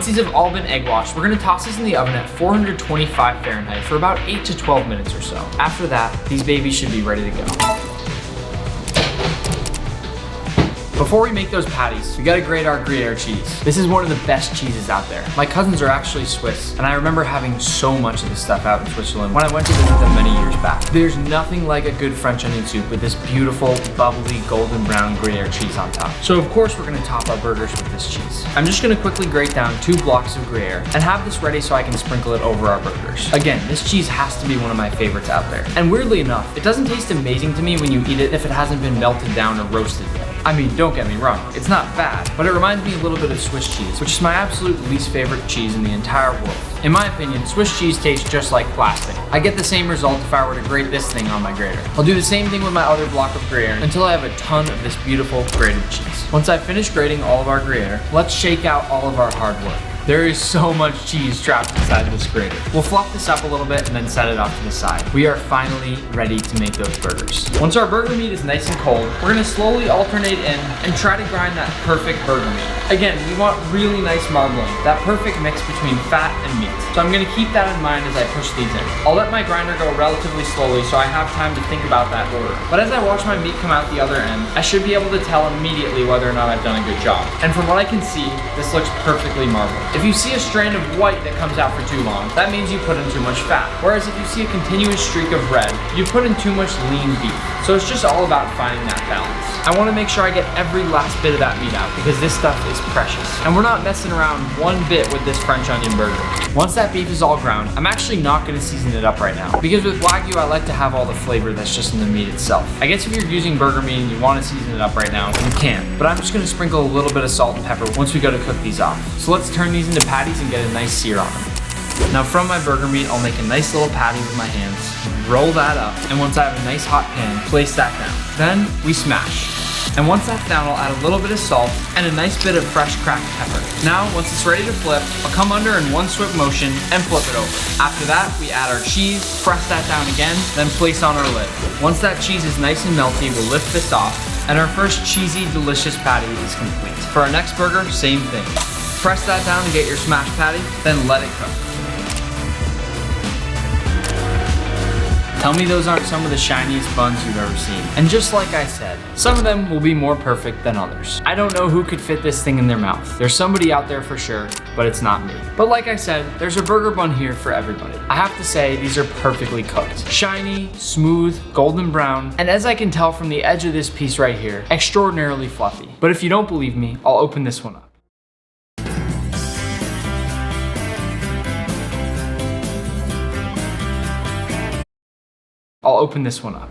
These have all been egg washed. We're gonna toss this in the oven at 425 Fahrenheit for about 8 to 12 minutes or so. After that, these babies should be ready to go. Before we make those patties, we gotta grate our Gruyere cheese. This is one of the best cheeses out there. My cousins are actually Swiss, and I remember having so much of this stuff out in Switzerland when I went to visit them many years back. There's nothing like a good French onion soup with this beautiful, bubbly, golden brown Gruyere cheese on top. So of course we're gonna top our burgers with this cheese. I'm just gonna quickly grate down 2 blocks of Gruyere and have this ready so I can sprinkle it over our burgers. Again, this cheese has to be one of my favorites out there. And weirdly enough, it doesn't taste amazing to me when you eat it if it hasn't been melted down or roasted yet. I mean, don't get me wrong, it's not bad, but it reminds me a little bit of Swiss cheese, which is my absolute least favorite cheese in the entire world. In my opinion, Swiss cheese tastes just like plastic. I get the same result if I were to grate this thing on my grater. I'll do the same thing with my other block of Gruyere until I have a ton of this beautiful grated cheese. Once I've finished grating all of our Gruyere, let's shake out all of our hard work. There is so much cheese trapped inside this grater. We'll fluff this up a little bit and then set it off to the side. We are finally ready to make those burgers. Once our burger meat is nice and cold, we're gonna slowly alternate in and try to grind that perfect burger meat. Again, we want really nice marbling, that perfect mix between fat and meat. So I'm gonna keep that in mind as I push these in. I'll let my grinder go relatively slowly so I have time to think about that order. But as I watch my meat come out the other end, I should be able to tell immediately whether or not I've done a good job. And from what I can see, this looks perfectly marbled. If you see a strand of white that comes out for too long, that means you put in too much fat. Whereas if you see a continuous streak of red, you put in too much lean beef. So it's just all about finding that balance. I want to make sure I get every last bit of that meat out because this stuff is precious. And we're not messing around one bit with this French onion burger. Once that beef is all ground, I'm actually not going to season it up right now because with Wagyu, I like to have all the flavor that's just in the meat itself. I guess if you're using burger meat and you want to season it up right now, you can. But I'm just going to sprinkle a little bit of salt and pepper once we go to cook these off. So let's turn these into patties and get a nice sear on them. Now from my burger meat, I'll make a nice little patty with my hands, roll that up, and once I have a nice hot pan, place that down. Then we smash. And once that's down, I'll add a little bit of salt and a nice bit of fresh cracked pepper. Now, once it's ready to flip, I'll come under in one swift motion and flip it over. After that, we add our cheese, press that down again, then place on our lid. Once that cheese is nice and melty, we'll lift this off, and our first cheesy, delicious patty is complete. For our next burger, same thing. Press that down to get your smashed patty, then let it cook. Tell me those aren't some of the shiniest buns you've ever seen. And just like I said, some of them will be more perfect than others. I don't know who could fit this thing in their mouth. There's somebody out there for sure, but it's not me. But like I said, there's a burger bun here for everybody. I have to say, these are perfectly cooked. Shiny, smooth, golden brown, and as I can tell from the edge of this piece right here, extraordinarily fluffy. But if you don't believe me, I'll open this one up. I'll open this one up.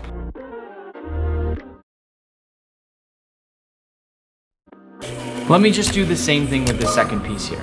Let me just do the same thing with the second piece here.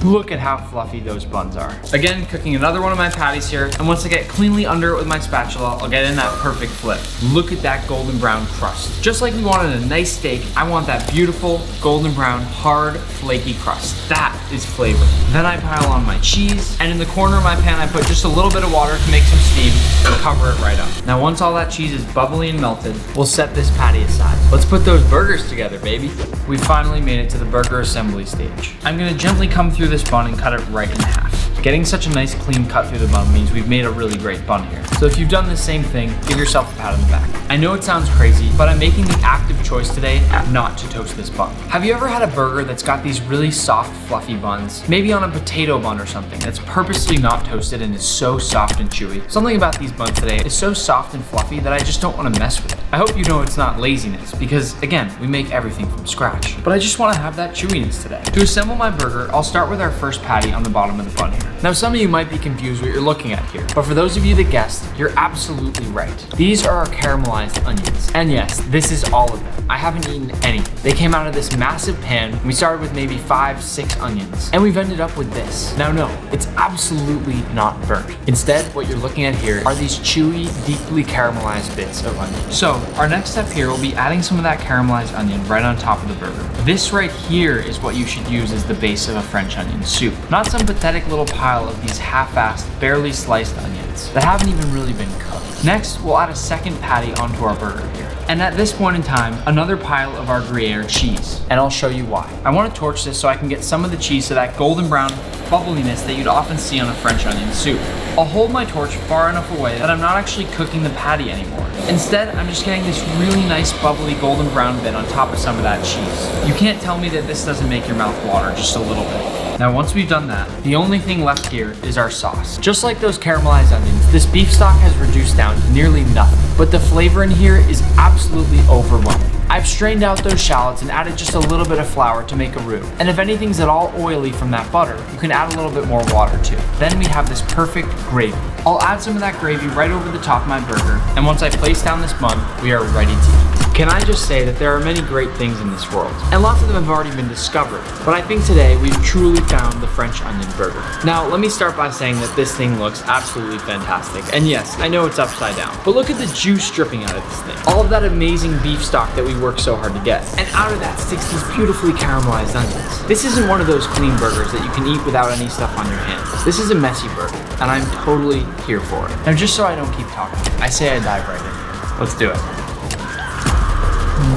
Look at how fluffy those buns are. Again, cooking another one of my patties here, and once I get cleanly under it with my spatula, I'll get in that perfect flip. Look at that golden brown crust. Just like we wanted a nice steak, I want that beautiful, golden brown, hard, flaky crust. That is flavor. Then I pile on my cheese, and in the corner of my pan, I put just a little bit of water to make some steam and cover it right up. Now, once all that cheese is bubbly and melted, we'll set this patty aside. Let's put those burgers together, baby. We finally made it to the burger assembly stage. I'm gonna gently come through this bun and cut it right in half. Getting such a nice clean cut through the bun means we've made a really great bun here. So if you've done the same thing, give yourself a pat on the back. I know it sounds crazy, but I'm making the active choice today not to toast this bun. Have you ever had a burger that's got these really soft, fluffy buns? Maybe on a potato bun or something that's purposely not toasted and is so soft and chewy. Something about these buns today is so soft and fluffy that I just don't want to mess with it. I hope you know it's not laziness because, again, we make everything from scratch. But I just want to have that chewiness today. To assemble my burger, I'll start with our first patty on the bottom of the bun here. Now, some of you might be confused what you're looking at here, but for those of you that guessed, you're absolutely right. These are our caramelized onions. And yes, this is all of them. I haven't eaten anything. They came out of this massive pan. We started with maybe 5, 6 onions, and we've ended up with this. Now, no, it's absolutely not burnt. Instead, what you're looking at here are these chewy, deeply caramelized bits of onion. So, our next step here will be adding some of that caramelized onion right on top of the burger. This right here is what you should use as the base of a French onion soup, not some pathetic little pile of these half-assed, barely sliced onions that haven't even really been cooked. Next, we'll add a second patty onto our burger here. And at this point in time, another pile of our Gruyere cheese. And I'll show you why. I want to torch this so I can get some of the cheese to that golden brown bubbliness that you'd often see on a French onion soup. I'll hold my torch far enough away that I'm not actually cooking the patty anymore. Instead, I'm just getting this really nice bubbly golden brown bit on top of some of that cheese. You can't tell me that this doesn't make your mouth water just a little bit. Now once we've done that, the only thing left here is our sauce. Just like those caramelized onions, this beef stock has reduced down to nearly nothing, but the flavor in here is absolutely overwhelming. I've strained out those shallots and added just a little bit of flour to make a roux. And if anything's at all oily from that butter, you can add a little bit more water too. Then we have this perfect gravy. I'll add some of that gravy right over the top of my burger, and once I place down this bun, we are ready to eat. Can I just say that there are many great things in this world, and lots of them have already been discovered, but I think today we've truly found the French onion burger. Now, let me start by saying that this thing looks absolutely fantastic, and yes, I know it's upside down, but look at the juice dripping out of this thing. All of that amazing beef stock that we worked so hard to get, and out of that sticks these beautifully caramelized onions. This isn't one of those clean burgers that you can eat without any stuff on your hands. This is a messy burger, and I'm totally here for it. Now, just so I don't keep talking, I say I dive right in. Let's do it.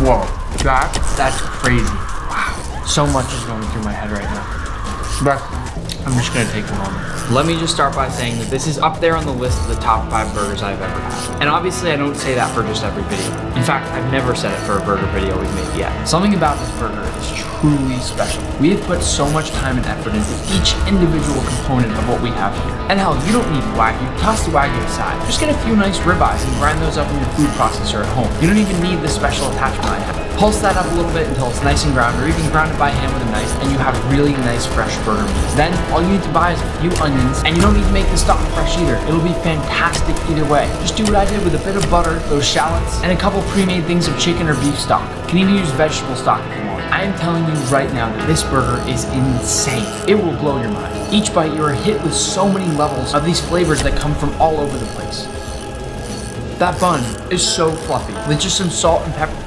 Whoa, that's crazy. Wow, so much is going through my head right now. But I'm just gonna take a moment. Let me just start by saying that this is up there on the list of the top 5 burgers I've ever had. And obviously I don't say that for just every video. In fact, I've never said it for a burger video we've made yet. Something about this burger is truly special. We have put so much time and effort into each individual component of what we have here. And hell, you don't need Wagyu. Toss the Wagyu aside. Just get a few nice ribeyes and grind those up in your food processor at home. You don't even need the special attachment I have. Pulse that up a little bit until it's nice and ground, or even ground it by hand with a knife, and you have really nice fresh burger meat. Then all you need to buy is a few onions, and you don't need to make the stock fresh either. It'll be fantastic either way. Just do what I did with a bit of butter, those shallots, and a couple pre-made things of chicken or beef stock. You can even use vegetable stock if you want. I am telling you right now that this burger is insane. It will blow your mind. Each bite you are hit with so many levels of these flavors that come from all over the place. That bun is so fluffy with just some salt and pepper.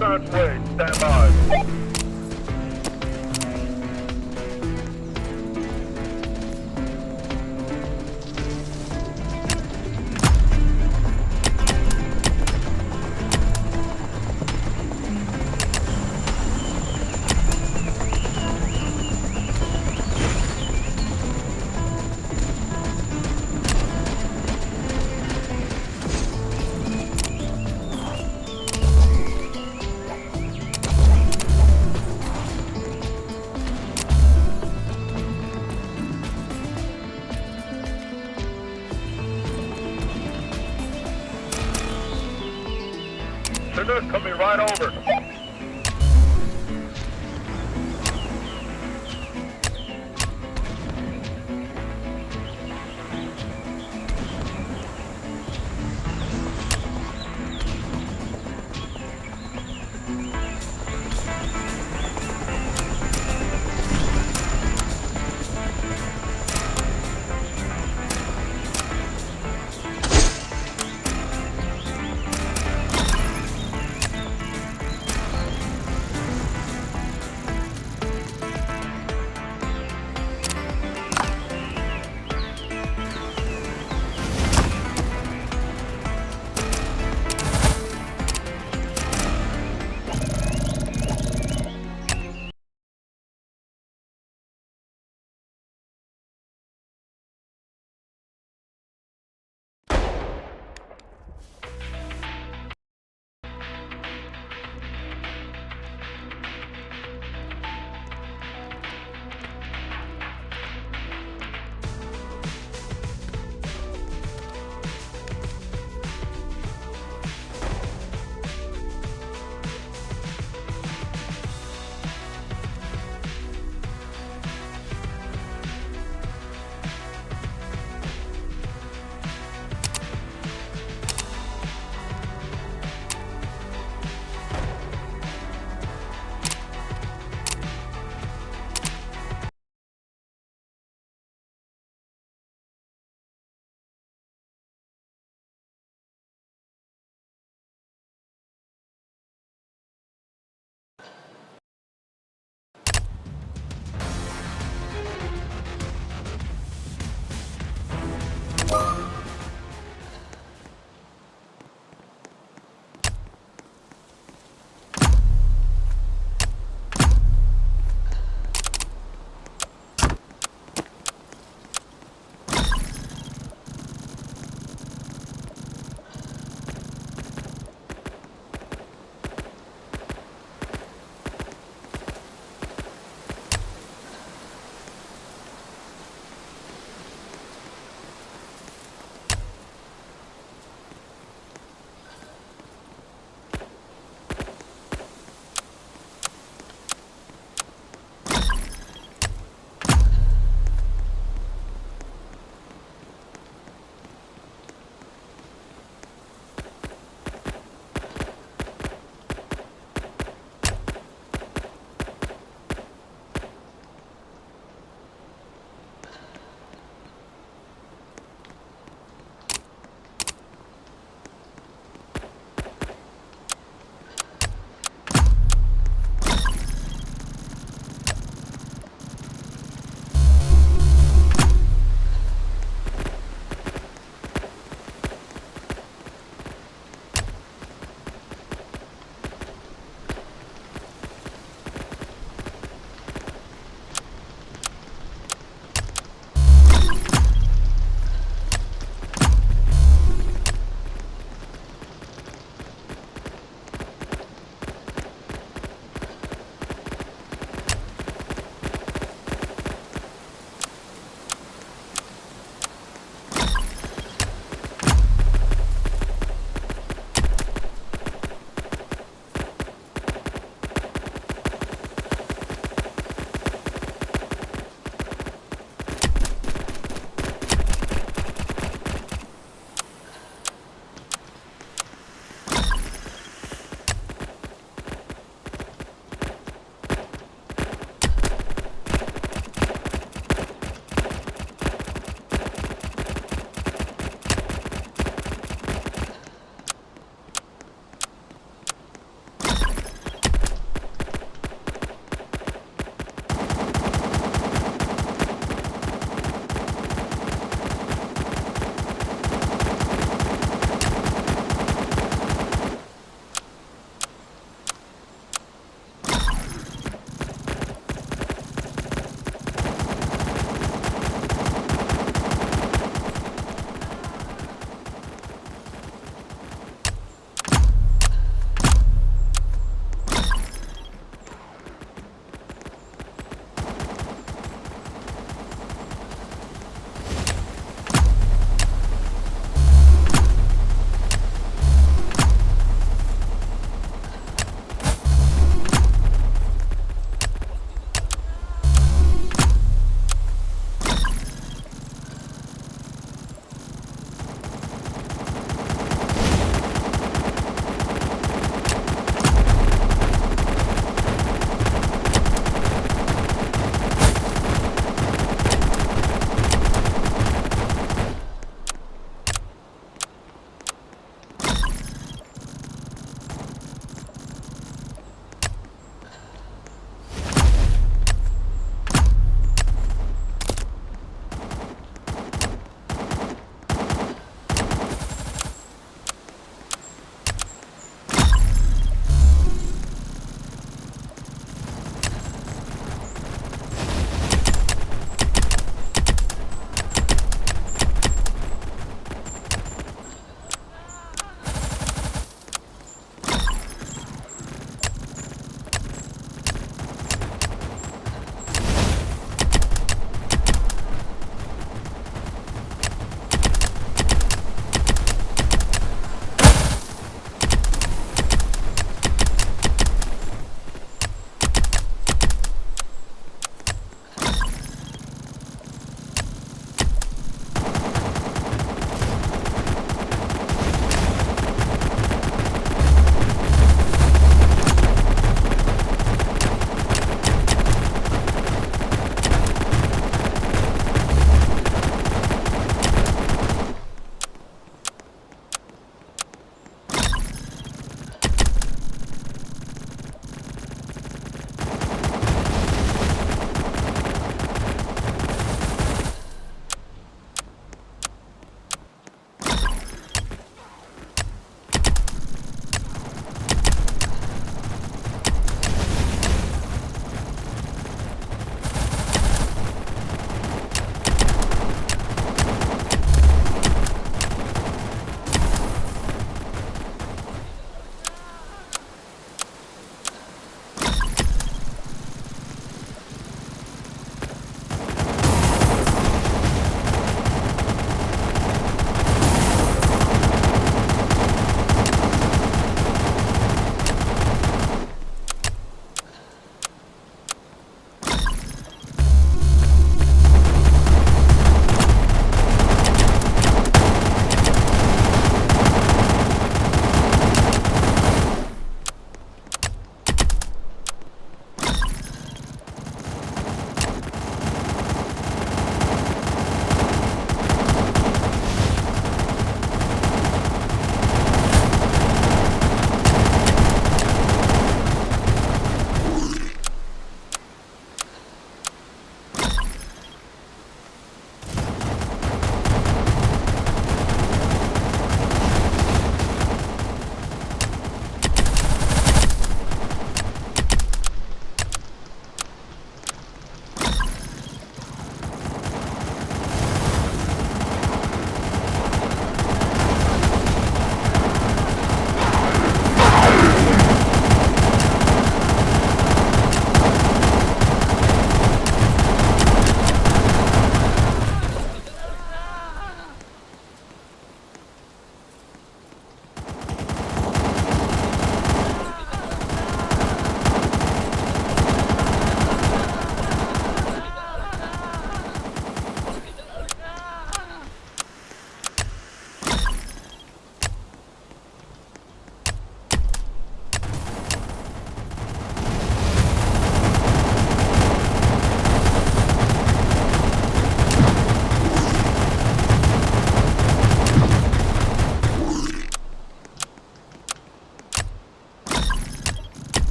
Truck's on its way. Stand by. They're coming right over.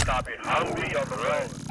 Copy. Humvee on the road.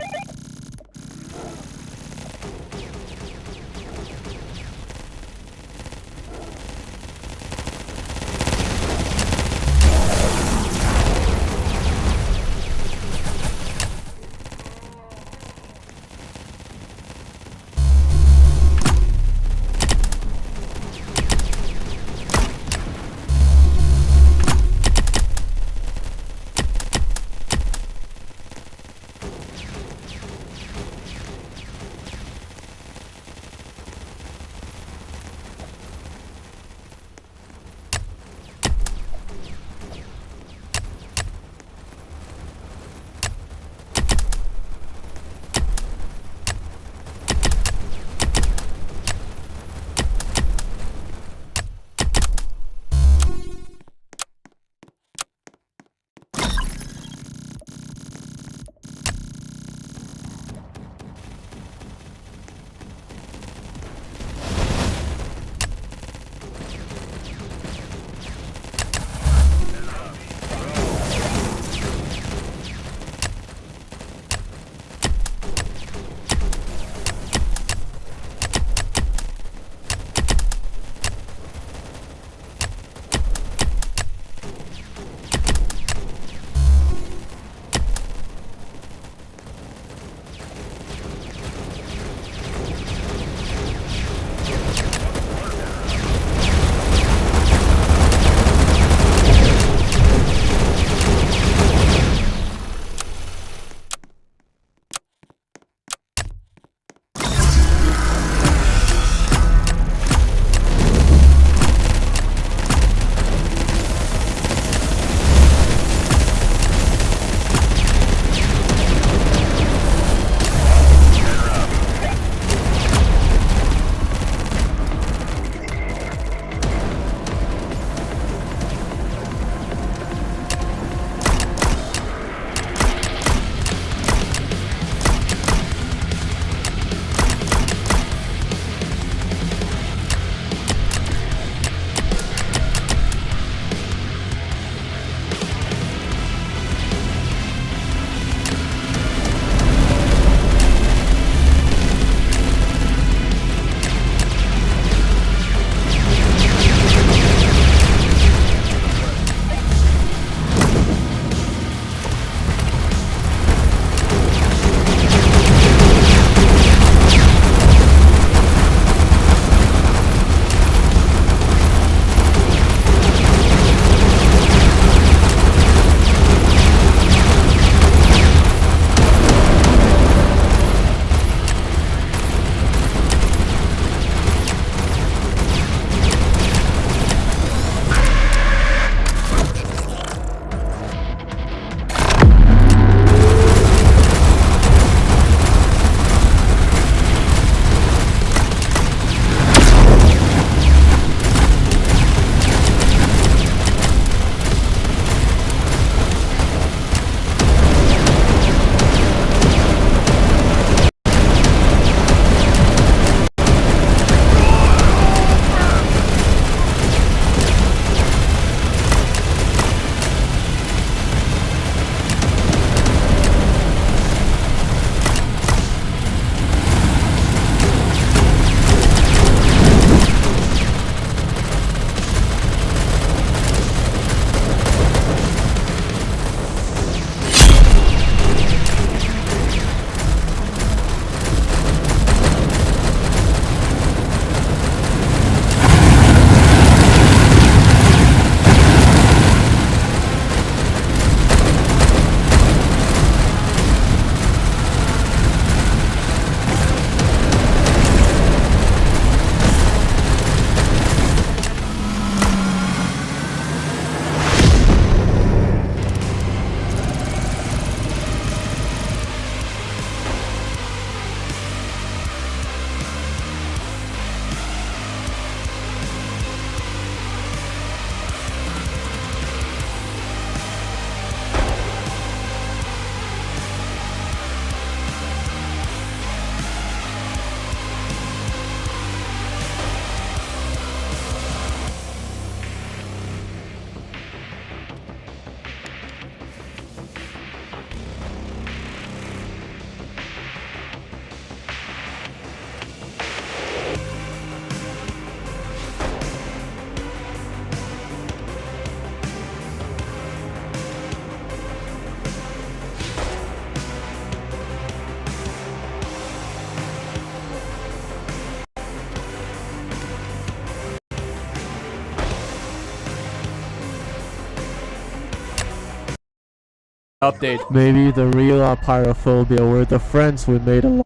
update. Maybe the real pyrophobia were the friends we made along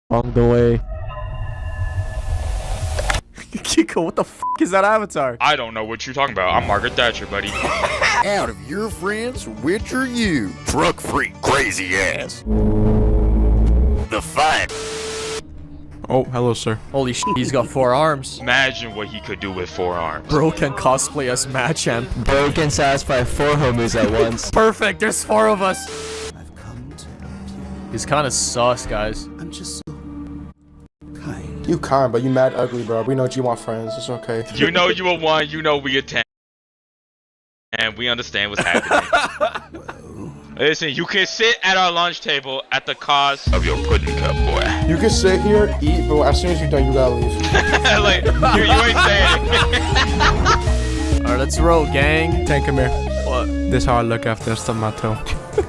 the way. Kiko, what the f is that avatar? I don't know what you're talking about. I'm Margaret Thatcher, buddy. Out of your friends, which are you? Truck freak, crazy ass. The fight. Oh, hello, sir. Holy shit, he's got 4 arms. Imagine what he could do with 4 arms. Bro can cosplay as Machamp. Bro can satisfy 4 homies at once. Perfect, there's 4 of us. He's kind of sus, guys. You kind, but you mad ugly, bro. We know you want friends. It's okay. You know you a 1, you know we a 10. And we understand what's happening. Listen, you can sit at our lunch table at the cost of your pudding cup, boy. You can sit here, eat, but as soon as you're done, you gotta leave. Like, you ain't saying it. Alright, let's roll, gang. Tank, come here. What? This is how I look after I stub my toe.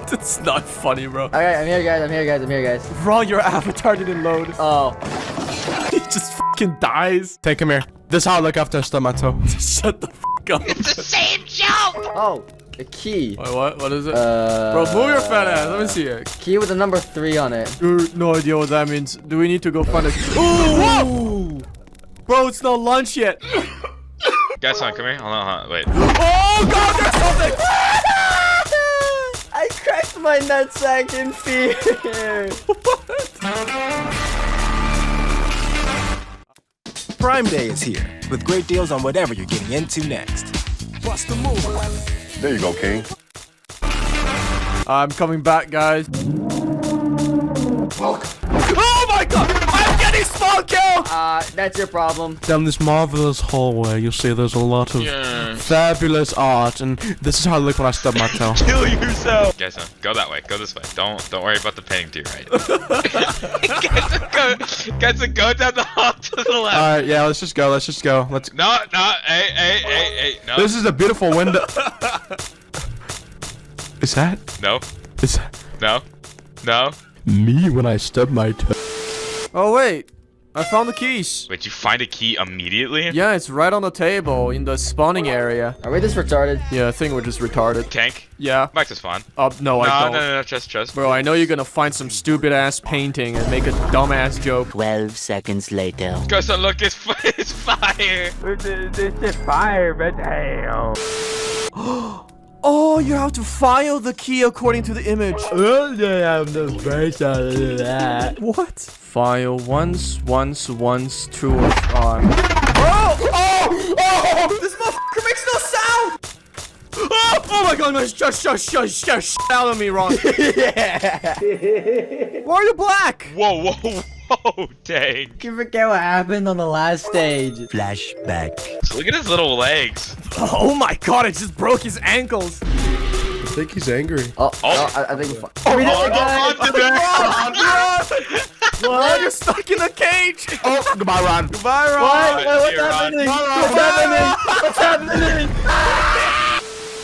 That's not funny, bro. Alright, I'm here, guys. I'm here, guys. Wrong, your avatar didn't load. Oh. He just fucking dies. Tank, come here. This is how I look after I stub my toe. Shut the fuck up. It's the same joke! Oh, a key. Wait, what? What is it? Bro, move your fat ass. Let me see it. Key with the number 3 on it. No idea what that means. Do we need to go find it? Ooh! Bro, it's not lunch yet. Guys, son, come here. Hold on, wait. Oh god, there's something! I cracked my nutsack in fear. Prime Day is here, with great deals on whatever you're getting into next. Bust the move. There you go, King. I'm coming back, guys. Welcome. Oh my god! I'm getting spawn kill! That's your problem. Down this marvelous hallway, you'll see there's a lot of fabulous art, and this is how I look when I stub my toe. Kill yourself! Guys, son, go that way. Go this way. Don't worry about the painting to your right. Guys, go down the hall to the left. Alright, yeah, let's just go. Let's. No, hey, no. This is a beautiful window. Is that? No, Is that no. me when I stub my toe? Oh wait, I found the keys. Wait, you find a key immediately? Yeah, it's right on the table in the spawning area. Are we just retarded? Yeah, I think we're just retarded. Tank, Yeah. back to spawn. No, I don't. No, trust. Bro, I know you're gonna find some stupid ass painting and make a dumbass joke. 12 seconds later. Guys, son, look, it's fire. It's fire, but damn. Oh, you have to file the key according to the image. What? File once, two or five. Oh! This motherfucker makes no sound! Oh my god, no, shush out of me, Ron. Why are you black? Whoa, dang. You forget what happened on the last stage. Flashback. Look at his little legs. Oh my god, it just broke his ankles. I think he's angry. I think we did it, guys. What? You're stuck in a cage. Oh, goodbye, Ron. Goodbye, Ron. What's happening? What's happening?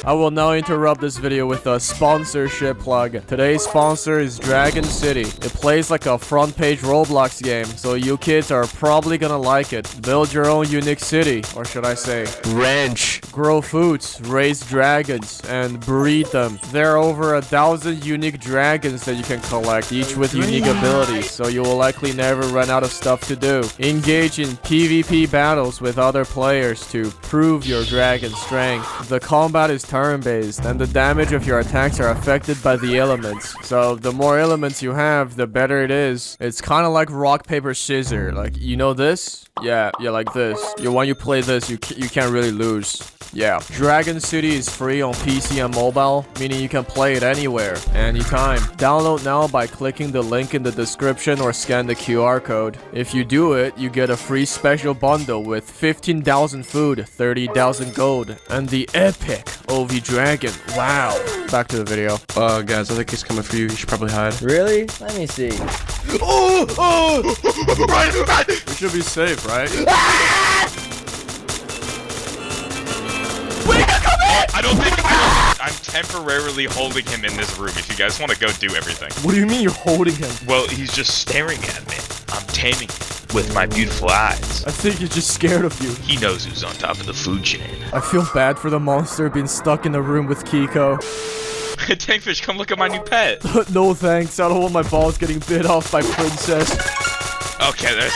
I will now interrupt this video with a sponsorship plug. Today's sponsor is Dragon City. It plays like a front page Roblox game, so you kids are probably gonna like it. Build your own unique city, or should I say, ranch. Grow foods, raise dragons, and breed them. There are over 1,000 unique dragons that you can collect, each with unique abilities, so you will likely never run out of stuff to do. Engage in PvP battles with other players to prove your dragon's strength. The combat is turn-based, and the damage of your attacks are affected by the elements. So the more elements you have, the better it is. It's kind of like rock, paper, scissors. Like, you know this? Yeah, like this. When you play this, you can't really lose. Yeah. Dragon City is free on PC and mobile, meaning you can play it anywhere, anytime. Download now by clicking the link in the description or scan the QR code. If you do it, you get a free special bundle with 15,000 food, 30,000 gold, and the epic OV Dragon. Wow. Back to the video. Guys, I think he's coming for you. You should probably hide. Really? Let me see. Run! We should be safe, right? I don't think I'm temporarily holding him in this room if you guys want to go do everything. What do you mean you're holding him? Well, he's just staring at me. I'm taming him with my beautiful eyes. I think he's just scared of you. He knows who's on top of the food chain. I feel bad for the monster being stuck in a room with Kiko. Tankfish, come look at my new pet. No thanks. I don't want my balls getting bit off by Princess. Okay, there's.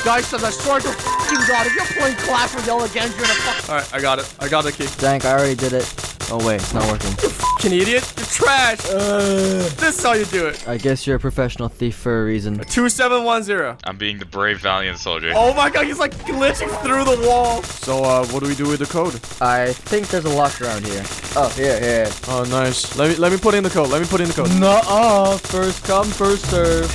Guys, I swear to fucking God, if you're playing Clash Royale again, you're gonna fuck. Alright, I got it. I got the key. Dank, I already did it. Oh wait, it's not working. You fucking idiot. You're trash. This is how you do it. I guess you're a professional thief for a reason. 2710. I'm being the brave, valiant soldier. Oh my God, he's like glitching through the wall. So, what do we do with the code? I think there's a lock around here. Oh, here. Oh, nice. Let me put in the code. Let me put in the code. Nuh-uh. First come, first serve.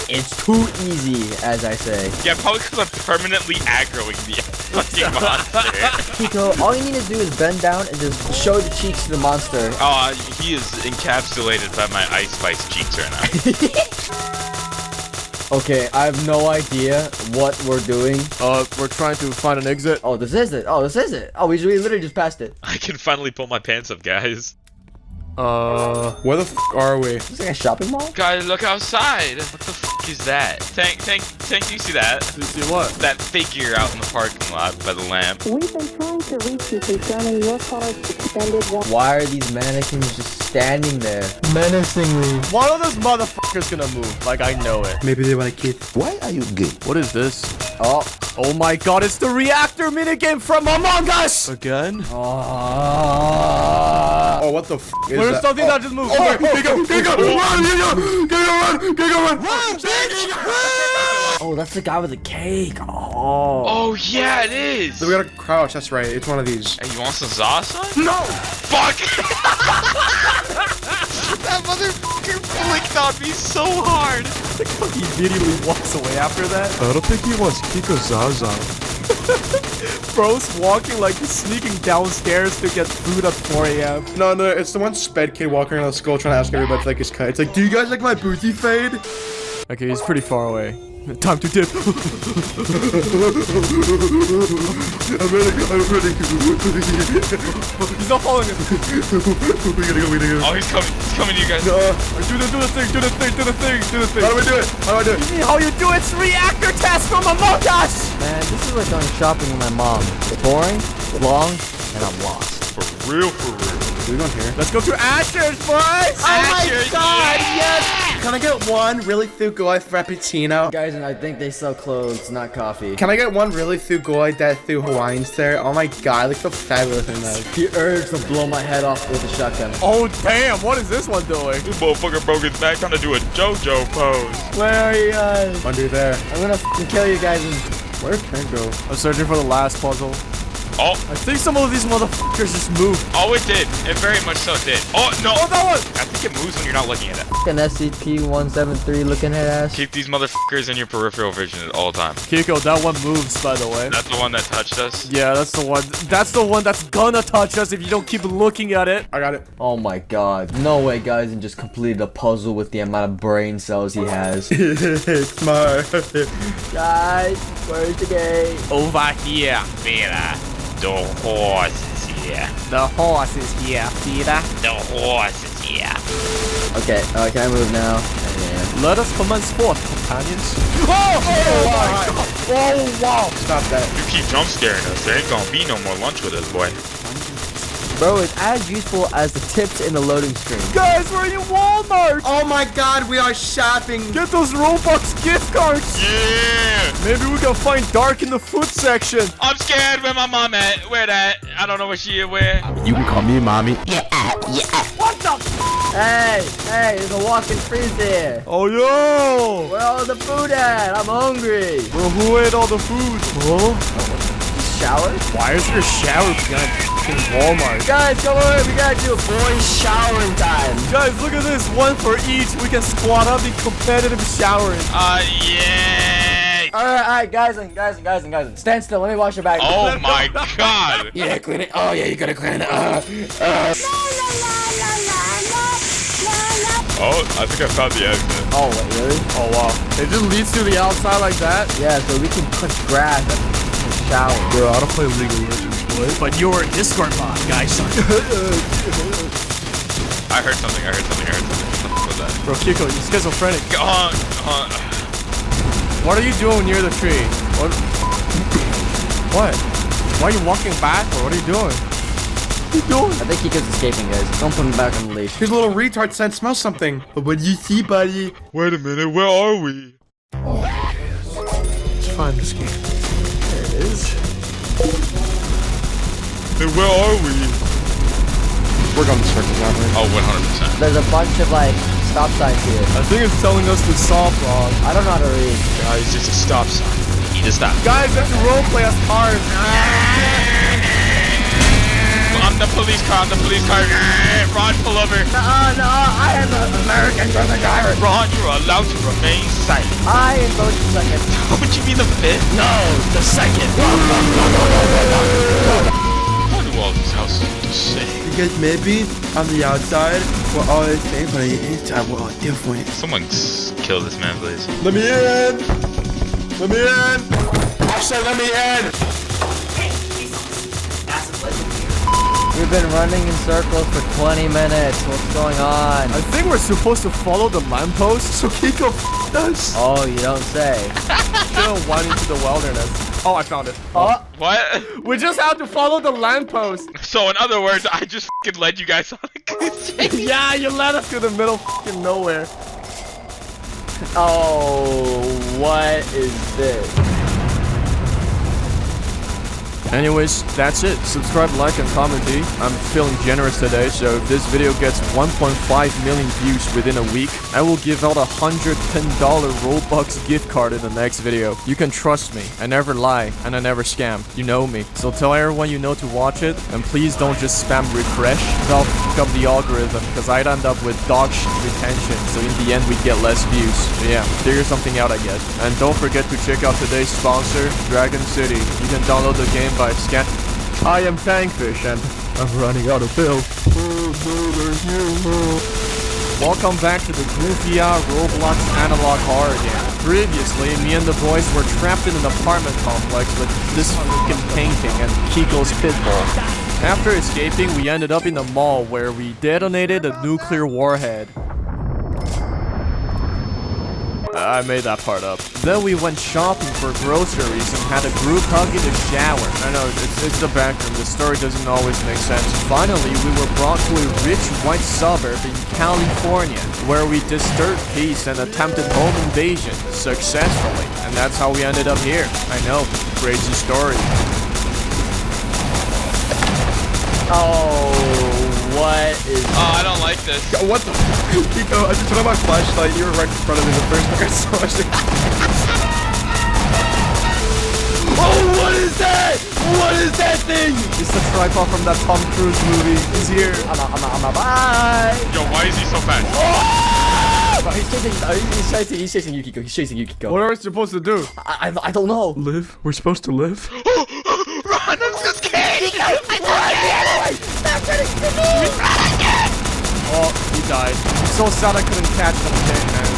It's too easy, as I say. Yeah, probably because I'm permanently aggroing the fucking monster. Chico, all you need to do is bend down and just show the cheeks to the monster. Oh, he is encapsulated by my Ice Spice cheeks right now. Okay, I have no idea what we're doing. We're trying to find an exit. Oh, this is it. Oh, we literally just passed it. I can finally pull my pants up, guys. Where the f are we? Is this like a shopping mall? Guys, look outside. What the f is that? Tank, do you see that? Do you see what? That figure out in the parking lot by the lamp. We've been trying to reach you concerning your car's extended warranty. Why are these mannequins just standing there? Menacingly. One of those motherfuckers gonna move. Like, I know it. Maybe they want to keep. Why are you gay? What is this? Oh. Oh my God, it's the reactor minigame from Among Us! Again? Oh, what the f is Where's that? something that just moved? Oh, run! Oh, that's the guy with the cake. Oh, yeah, it is. So we gotta crouch, that's right. It's one of these. Hey, you want some sauce? No! Fuck! That motherfucker blinked on me so hard. He immediately walks away after that. I don't think he wants Kiko Zaza. Bro's walking like he's sneaking downstairs to get food at 4 a.m. No, it's the one sped kid walking around the school trying to ask everybody to like his cut. It's like, do you guys like my booty fade? Okay, he's pretty far away. Time to dip. I'm ready. He's not following us. We gotta go. Oh, he's coming to you guys. No. Do the thing. How do I do it? How you do it's reactor test from Among Us! man, this is like going shopping with my mom. It's boring, long, and I'm lost. For real. What are we doing here? Let's go to Asher's, boys! Asher's, yes! Can I get one really Thugoi Frappuccino? Guys, and I think they sell clothes, not coffee. Can I get one really Thugoi that through Hawaiians there? Oh my God, look so fabulous in that. He urged to blow my head off with a shotgun. Oh damn, what is this one doing? This motherfucker broke his back trying to do a JoJo pose. Where are you guys? Under there. I'm gonna f***ing kill you guys. Where can I go? I'm searching for the last puzzle. Oh. I think some of these motherfuckers just moved. Oh, it did. It very much so did. Oh, no. Oh, that one! I think it moves when you're not looking at it. An SCP-173 looking at ass. Keep these motherfuckers in your peripheral vision at all times. Kiko, that one moves, by the way. That's the one that touched us? Yeah, that's the one. That's the one that's gonna touch us if you don't keep looking at it. I got it. Oh my God. No way, guys, and just completed a puzzle with the amount of brain cells he has. Smart. Guys, where's the gate? Over here. Mira, the horse is here. The horse is here, Peter. The horse is here. Okay, can I move now? Yeah. Let us commence forth, companions. Oh, wow. Stop that. You keep jump scaring us. There ain't gonna be no more lunch with us, boy. Bro, it's as useful as the tips in the loading screen. Guys, we're in Walmart. Oh my God, we are shopping. Get those Robux gift cards. Yeah. Maybe we can find Dark in the food section. I'm scared. Where my mom at? Where that? I don't know where she is. Where? You can call me mommy. What the Hey, there's a walking freezer here. Oh, yo. Where all the food at? I'm hungry. Bro, who ate all the food? Shower? Why is there a shower behind fucking Walmart? Guys, come on, we gotta do a boys showering time. Guys, look at this. One for each. We can squat up in competitive showering. Yeah. All right, guys. Stand still. Let me wash your back. Oh my God. Yeah, clean it. Oh yeah, you gotta clean it. Oh, I think I found the exit. Oh, wait, really? Oh, wow. It just leads to the outside like that? Yeah, so we can cut grass at the shower. Bro, I don't play League of Legends, boy. But you're a Discord bot, guys. I heard something. What was that? Bro, Kiko, you're schizophrenic. What are you doing near the tree? What? Why are you walking back, or what are you doing? you doing? I think Kiko's escaping, guys. Don't put him back on the leash. His little retard scent smells something. What do you see, buddy? Wait a minute, where are we? Let's find this game. There it is. Hey, where are we? We're going to circles, aren't we? Oh, 100%. There's a bunch of, like, stop signs here. I think it's telling us to stop wrong. I don't know how to read. Guys, it's a stop sign. You need to stop. Guys, let's roleplay as cars. I'm the police car. Ron, pull over. No, I am an American brother driver. Ron, you're allowed to remain silent. I am going to second. Don't you mean the fifth? No, the second. Why do all these houses look the same? Because maybe on the outside, we're all the same, but on the inside, we're all different. Someone kill this man, please. Let me in! Let me in! I said let me in! We've been running in circles for 20 minutes. What's going on? I think we're supposed to follow the lamppost. So Kiko f***ed us. Oh, you don't say. Should have went into the wilderness. Oh, I found it. Oh, What? We just have to follow the lamppost. So in other words, I just f***ing led you guys on a good chase. Yeah, you led us to the middle f***ing nowhere. oh, what is this? Anyways, that's it. Subscribe, like, and comment D. I'm feeling generous today, so if this video gets 1.5 million views within a week, I will give out a $110 Robux gift card in the next video. You can trust me. I never lie, and I never scam. You know me. So tell everyone you know to watch it, and please don't just spam refresh. That'll f*** up the algorithm, because I'd end up with dog shit retention, so in the end we get less views. So yeah, figure something out, I guess. And don't forget to check out today's sponsor, Dragon City. You can download the game by scan. I am Tankfish and I'm running out of pills. Welcome back to the goofy Roblox analog horror game. Previously, me and the boys were trapped in an apartment complex with this fucking painting and Kiko's pitbull. After escaping, we ended up in a mall where we detonated a nuclear warhead. I made that part up. Then we went shopping for groceries and had a group hug in the shower. I know, it's the background. The story doesn't always make sense. Finally, we were brought to a rich white suburb in California, where we disturbed peace and attempted home invasion successfully. And that's how we ended up here. I know, crazy story. Oh, what is Oh, I don't like this. What the f***? Kiko, I just turned on my flashlight. You were right in front of me the first time I saw it. Oh, what is that? What is that thing? It's the tripod from that Tom Cruise movie. He's here. I'm out, bye! Yo, why is he so fast? He's chasing Yukiko. He's chasing Yukiko. What are we supposed to do? I don't know. Live? We're supposed to live? Run, I'm so scared! Oh, he died. I'm so sad I couldn't catch him again, man.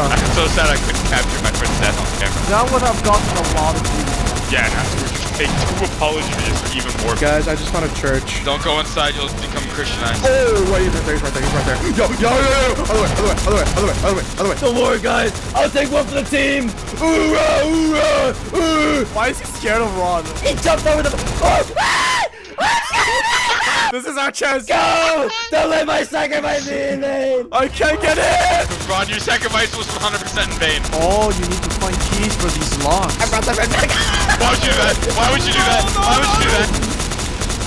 I'm so sad I couldn't capture my friend's death on camera. That would have gotten a lot of views. Yeah, now we're just make 2 apology videos for even more. Guys, I just found a church. Don't go inside, you'll become Christianized. Oh, wait, he's right there. Yo. Other way. Don't worry, guys. I'll take one for the team. Why is he scared of Ron? He jumped over the... This is our chance. Go! Don't let my sacrifice be in vain! I can't get it. Ron, your sacrifice was 100% in vain. Oh, you need to find keys for these locks. Why would you do that? Why would you do that? Why would you do that?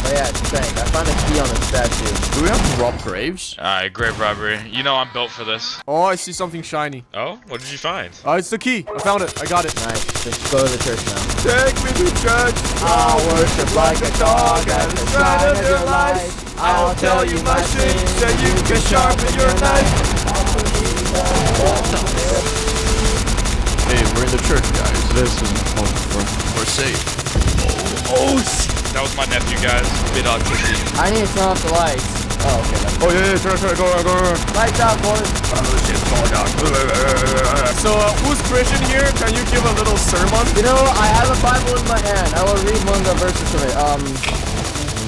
Oh yeah, Frank, I found a key on the statue. Do we have to rob graves? Alright, grave robbery. You know I'm built for this. Oh, I see something shiny. Oh? What did you find? It's the key. I found it. I got it. Nice, just go to the church now. Take me to church. I'll worship like a dog at the shrine of your life. I'll tell you my sins so you can sharpen your knife. Hey, we're in the church, guys. This is We're safe. Oh, that was my nephew, guys. Bit autistic. I need to turn off the lights. Oh, okay. Oh, yeah, turn, go. Lights out, boys. So, who's Christian here? Can you give a little sermon? You know, I have a Bible in my hand. I will read one of the verses of it.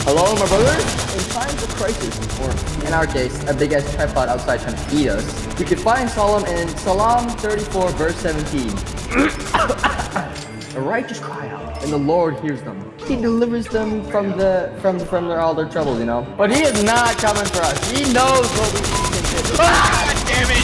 Hello, my brother? In times of crisis, or in our case, a big-ass tripod outside trying to eat us, we can find Psalm in Psalm 34, verse 17. the righteous cry out, and the Lord hears them. He delivers them from all their troubles, you know. But He is not coming for us. He knows what we can do. God damn it!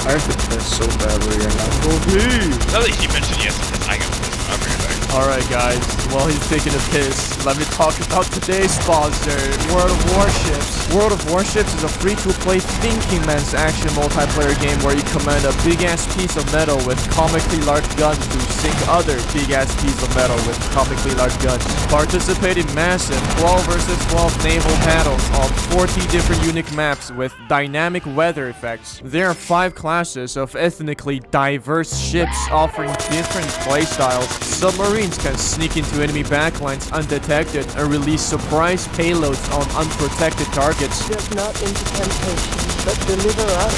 I have to piss so badly right now. Go pee! Now that he mentioned yes, I got pissed. I'll bring it back. Alright guys, while he's taking a piss, let me talk about today's sponsor, World of Warships. World of Warships is a free-to-play thinking man's action multiplayer game where you command a big-ass piece of metal with comically large guns to sink other big-ass piece of metal with comically large guns. Participate in massive 12 versus 12 naval battles on 40 different unique maps with dynamic weather effects. There are 5 classes of ethnically diverse ships offering different playstyles. Submarines can sneak into enemy backlines undetected and release surprise payloads on unprotected targets. Step not into temptation, but deliver us.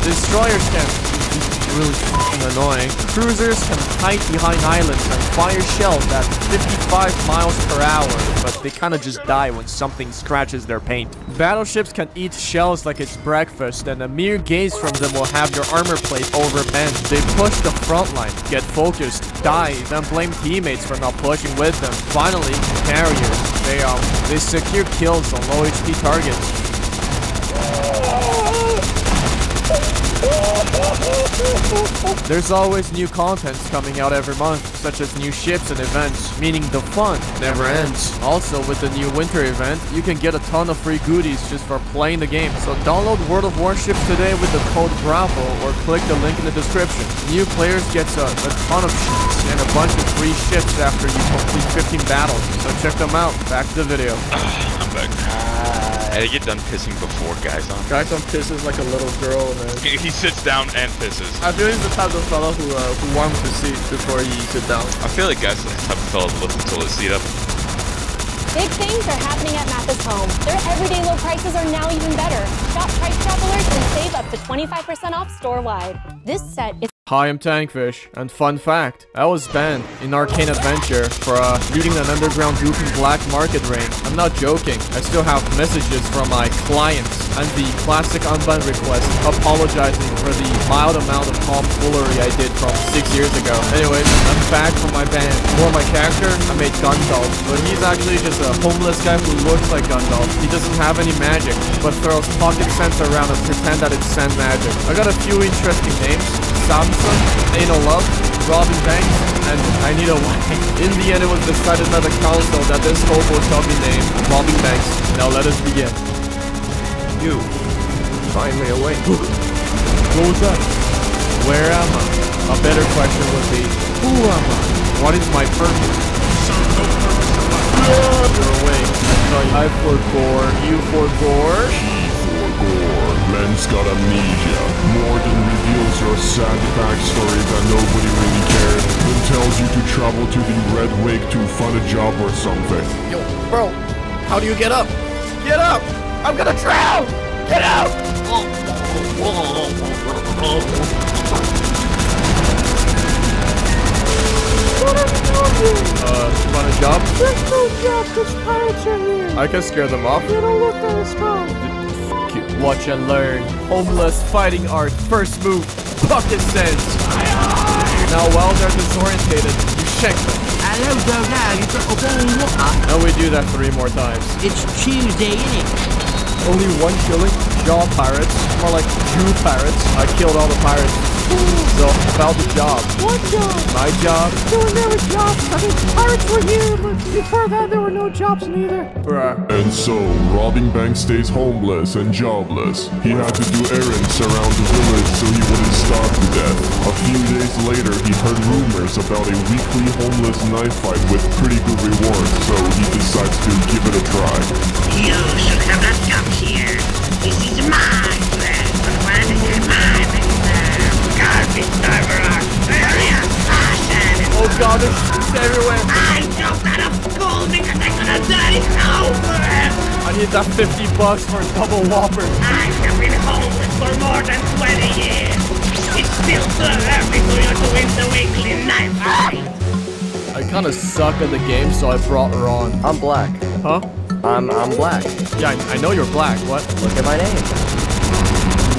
Destroyers can... really f***ing annoying. Cruisers can hide behind islands and fire shells at 55 miles per hour, but they kinda just die when something scratches their paint. Battleships can eat shells like it's breakfast, and a mere gaze from them will have your armor plate overbent. They push the front line, get focused, die, then blame teammates for not pushing with them. Finally, carriers. They secure kills on low HP targets. There's always new content coming out every month, such as new ships and events, meaning the fun never ends. Also, with the new winter event, you can get a ton of free goodies just for playing the game. So download World of Warships today with the code BRAVO or click the link in the description. New players get a ton of ships and a bunch of free ships after you complete 15 battles. So check them out. Back to the video. I'm back. I had to get done pissing before Guys on. Guys on pisses like a little girl, man. He sits down and pisses. I feel he's the type of fellow who warms his seat before he sit down. I feel like Guys is the type of fellow that lifts until his seat up. Big things are happening at Mathis Home. Their everyday low prices are now even better. Shop Price Drop Alerts and save up to 25% off store-wide. This set is... Hi, I'm Tankfish, and fun fact, I was banned in Arcane Adventure for leading an underground group in Black Market Ring. I'm not joking, I still have messages from my clients and the classic unban request apologizing for the mild amount of tomfoolery I did from 6 years ago. Anyways, I'm back from my ban. For my character, I made Gundalf, but he's actually just a homeless guy who looks like Gundalf. He doesn't have any magic, but throws pocket sense around and pretend that it's sand magic. I got a few interesting names. Samson, Anal Love, Robin Banks, and I Need a Wang. In the end, it was decided by the council that this hobo shall be named Robin Banks. Now let us begin. You, finally awake. What was that? Where am I? A better question would be, who am I? What is my purpose? You're awake. I for gore. You for gore? Len's got amnesia. Morden reveals your sad backstory that nobody really cared, then tells you to travel to the Red Wake to find a job or something. Yo, bro, how do you get up? Get up! I'm gonna drown! Get out! Want a job? There's no job, because pirates are here. I can scare them off. They don't look that strong. Watch and learn. Homeless fighting art. First move. Pocket sense. Now while they're disorientated, you check them. And we do that 3 more times. It's Tuesday, innit? Only 1 killing. Jaw pirates. More like Jew pirates. I killed all the pirates. So, about the job. What job? My job. There were never jobs. I mean, pirates were here, but before that, there were no jobs neither. Bruh. And so, robbing banks stays homeless and jobless. He had to do errands around the village so he wouldn't starve to death. A few days later, he heard rumors about a weekly homeless knife fight with pretty good rewards, so he decides to give it a try. You should have not come here. This is my place. But when is it mine? Garbage server. Oh god, there's shit everywhere. I jumped out of school because I couldn't do it over. I need that $50 for a double whopper. I have been homeless for more than 20 years. It's still too early for you to win the weekly knife fight. I kinda suck at the game, so I brought Ron. I'm black. Huh? I'm black. Yeah, I know you're black. What? Look at my name.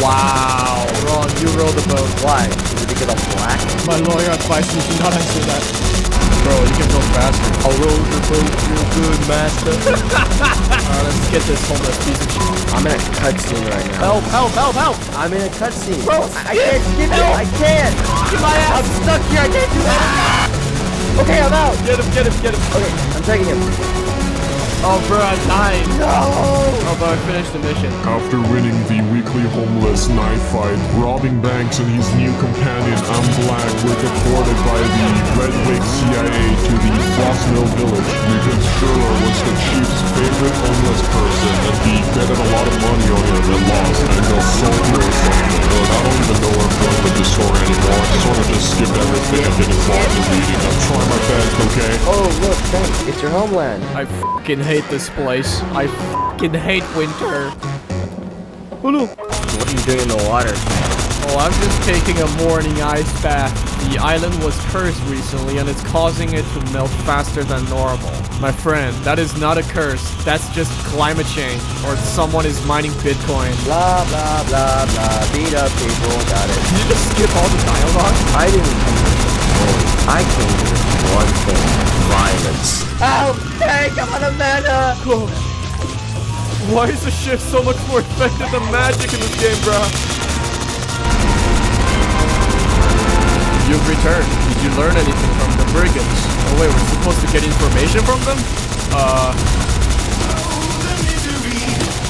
Wow. Wrong, you roll the boat. Why? Is it because I'm black? My lawyer advised me to not answer that. Bro, you can go faster. I'll roll the boat real good, master. Alright, let's get this homeless piece of shit. I'm in a cutscene right now. Help! I'm in a cutscene. Bro, I can't skip it. I can't. Get my ass. I'm stuck here. I can't do that. Okay, I'm out. Get him. Okay, I'm taking him. Oh, bro, I died. No. Oh, but I finished the mission. After winning the weekly homeless knife fight, robbing banks and his new companion, I'm Black, were deported by the Red Wig CIA to the Flossmill village because Sherler was the chief's favorite homeless person and he betted a lot of money on him and lost and he'll sold you or something. I don't even know where I'm going with this story anymore. I sort of just skipped everything and didn't bother reading. I'm trying my best, okay? Oh, look, thanks. It's your homeland. I fucking hate this place. I fucking hate winter. Oh no. What are you doing in the water? Oh, I'm just taking a morning ice bath. The island was cursed recently and it's causing it to melt faster than normal. My friend, that is not a curse. That's just climate change. Or someone is mining Bitcoin. Blah, blah, blah, blah. Beat up people. Got it. Did you just skip all the dialogue? I didn't come here for story. I came here for one thing. Violence. Oh, Hank, I'm on a mana. Cool. Why is the shift so much more effective than magic in this game, bro? You've returned. Did you learn anything from the brigands? Oh wait, we're supposed to get information from them?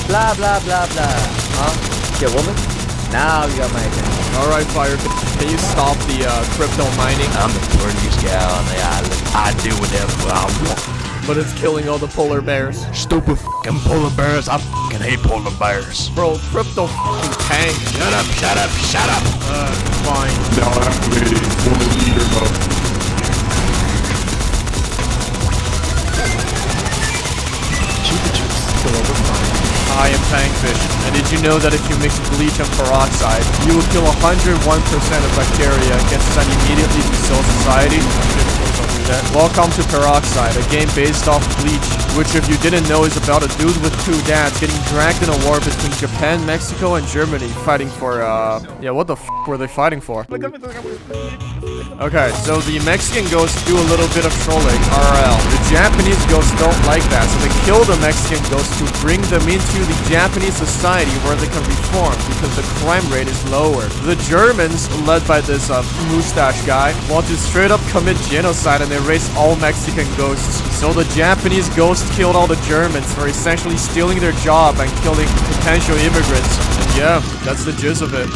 Blah, blah, blah, blah. Huh? Yeah, woman? Now you got my attention. Alright, Fire, can you stop the crypto mining? I'm the prettiest guy on the island. I do whatever I want. But it's killing all the polar bears. Stupid fucking polar bears. I fucking hate polar bears. Bro, crypto fucking tank. Shut up. Fine. Now activating for the leader mode. I am Tankfish, and did you know that if you mix bleach and peroxide, you will kill 101% of bacteria and get sent immediately to Soul Society? Welcome to Peroxide, a game based off Bleach, which if you didn't know is about a dude with two dads getting dragged in a war between Japan, Mexico, and Germany, fighting for, yeah, what the f*** were they fighting for? Okay, so the Mexican ghosts do a little bit of trolling, RL. The Japanese ghosts don't like that, so they kill the Mexican ghosts to bring them into the Japanese society where they can reform, because the crime rate is lower. The Germans, led by this mustache guy, want to straight up commit genocide and erase all Mexican ghosts. So the Japanese ghosts killed all the Germans for essentially stealing their job and killing potential immigrants. And yeah, that's the gist of it.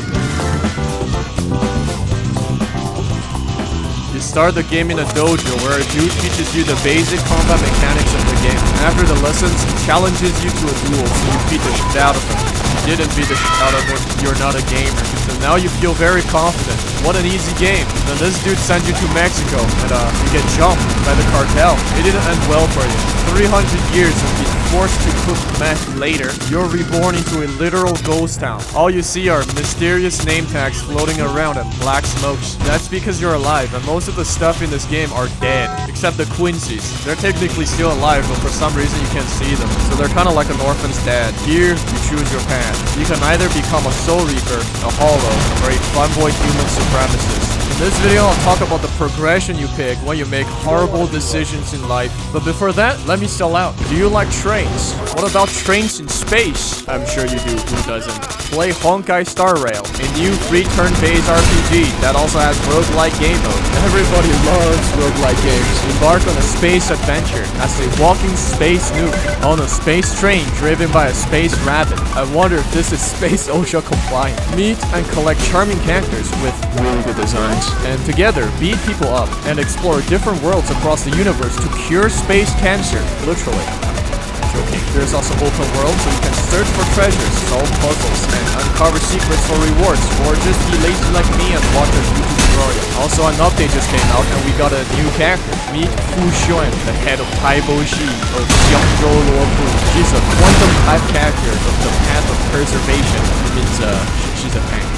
You start the game in a dojo where a dude teaches you the basic combat mechanics of the game. After the lessons, he challenges you to a duel, so you beat the shit out of him. If you didn't beat the shit out of him, you're not a gamer. So now you feel very confident. What an easy game. Then this dude sends you to Mexico, and you get jumped by the cartel. It didn't end well for you. 300 years of being forced to cook meth later, you're reborn into a literal ghost town. All you see are mysterious name tags floating around and black smokes. That's because you're alive, and most of the stuff in this game are dead, except the Quincy's. They're technically still alive, but for some reason you can't see them, so they're kind of like an orphan's dad. Here, you choose your path. You can either become a Soul Reaper, a Hollow, or a Funboy human supremacist. In this video, I'll talk about the progression you pick when you make horrible decisions in life. But before that, let me sell out. Do you like trains? What about trains in space? I'm sure you do, who doesn't? Play Honkai Star Rail, a new free turn-based RPG that also has roguelike game mode. Everybody loves roguelike games. Embark on a space adventure as a walking space nuke on a space train driven by a space rabbit. I wonder if this is space OSHA compliant. Meet and collect charming characters with really good designs. And together, beat people up and explore different worlds across the universe to cure space cancer, literally. Joking. There's also open world, so you can search for treasures, solve puzzles, and uncover secrets for rewards, or just be lazy like me and watch a YouTube tutorial. Also, an update just came out, and we got a new character. Meet Fu Xuan, the head of Taibo Shi, or Jiangzhou Luofu. She's a quantum type character of the path of preservation. It means, she's a tank.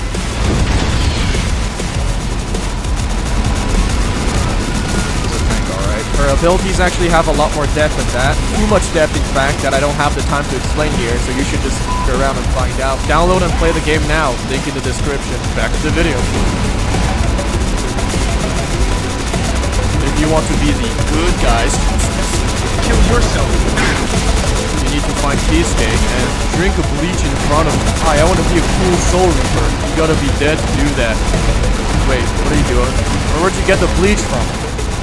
Her abilities actually have a lot more depth than that. Too much depth, in fact, that I don't have the time to explain here, so you should just f*** around and find out. Download and play the game now. Link in the description. Back to the video. If you want to be the good guys, Kill yourself. you need to find Cheesecake and drink a bleach in front of him. Hi, I want to be a cool Soul Reaper. You gotta be dead to do that. Wait, what are you doing? Where'd you get the bleach from?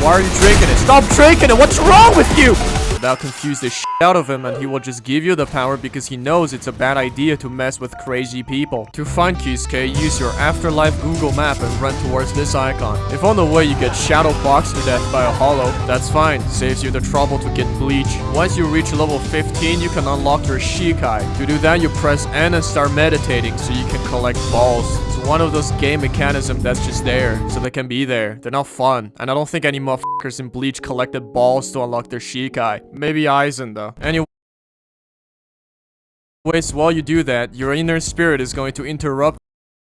Why are you drinking it? Stop drinking it! What's wrong with you? That'll confuse the shit out of him, and he will just give you the power because he knows it's a bad idea to mess with crazy people. To find Kisuke, use your afterlife Google map and run towards this icon. If on the way you get shadow boxed to death by a hollow, that's fine. Saves you the trouble to get bleach. Once you reach level 15, you can unlock your Shikai. To do that, you press N and start meditating so you can collect balls. It's one of those game mechanisms that's just there, so they can be there. They're not fun, and I don't think any motherfuckers in Bleach collected balls to unlock their Shikai. Maybe Aizen though. Anyways, while you do that, your inner spirit is going to interrupt